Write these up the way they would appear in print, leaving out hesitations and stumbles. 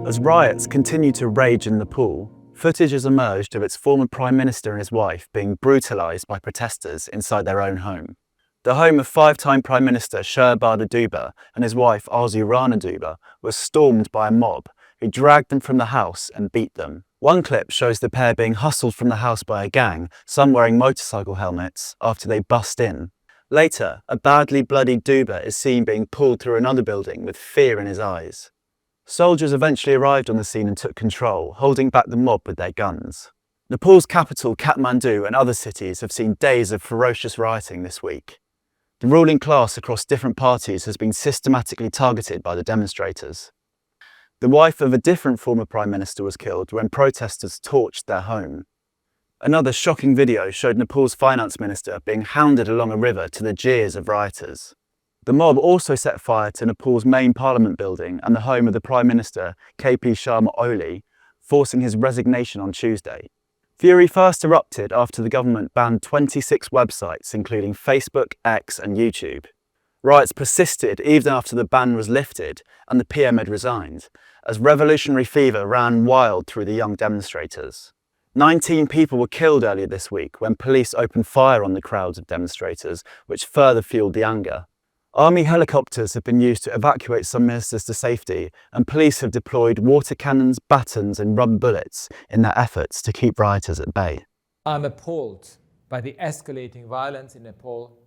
As riots continue to rage in Nepal, footage has emerged of its former Prime Minister and his wife being brutalised by protesters inside their own home. The home of five-time Prime Minister Sher Bahadur Deuba and his wife Rana Deuba was stormed by a mob who dragged them from the house and beat them. One clip shows the pair being hustled from the house by a gang, some wearing motorcycle helmets, after they bust in. Later, a badly bloodied Deuba is seen being pulled through another building with fear in his eyes. Soldiers eventually arrived on the scene and took control, holding back the mob with their guns. Nepal's capital, Kathmandu, and other cities have seen days of ferocious rioting this week. The ruling class across different parties has been systematically targeted by the demonstrators. The wife of a different former Prime Minister was killed when protesters torched their home. Another shocking video showed Nepal's finance minister being hounded along a river to the jeers of rioters. The mob also set fire to Nepal's main parliament building and the home of the Prime Minister, KP Sharma Oli, forcing his resignation on Tuesday. Fury first erupted after the government banned 26 websites, including Facebook, X and YouTube. Riots persisted even after the ban was lifted and the PM had resigned, as revolutionary fever ran wild through the young demonstrators. 19 people were killed earlier this week when police opened fire on the crowds of demonstrators, which further fueled the anger. Army helicopters have been used to evacuate some ministers to safety, and police have deployed water cannons, batons and rubber bullets in their efforts to keep rioters at bay. I'm appalled by the escalating violence in Nepal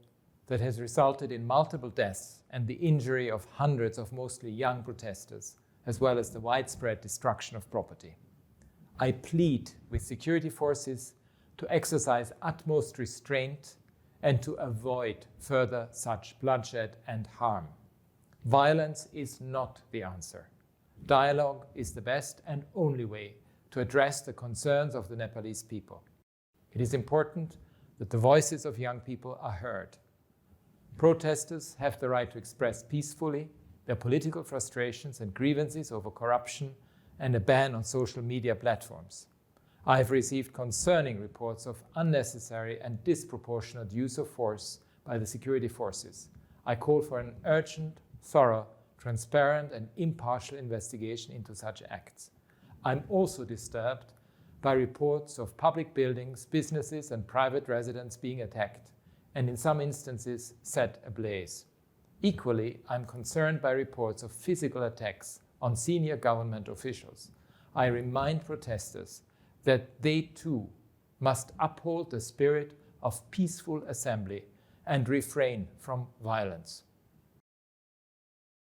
that has resulted in multiple deaths and the injury of hundreds of mostly young protesters, as well as the widespread destruction of property. I plead with security forces to exercise utmost restraint and to avoid further such bloodshed and harm. Violence is not the answer. Dialogue is the best and only way to address the concerns of the Nepalese people. It is important that the voices of young people are heard. Protesters have the right to express peacefully their political frustrations and grievances over corruption and a ban on social media platforms. I have received concerning reports of unnecessary and disproportionate use of force by the security forces. I call for an urgent, thorough, transparent and impartial investigation into such acts. I'm also disturbed by reports of public buildings, businesses and private residents being attacked and in some instances set ablaze. Equally, I'm concerned by reports of physical attacks on senior government officials. I remind protesters that they too must uphold the spirit of peaceful assembly and refrain from violence.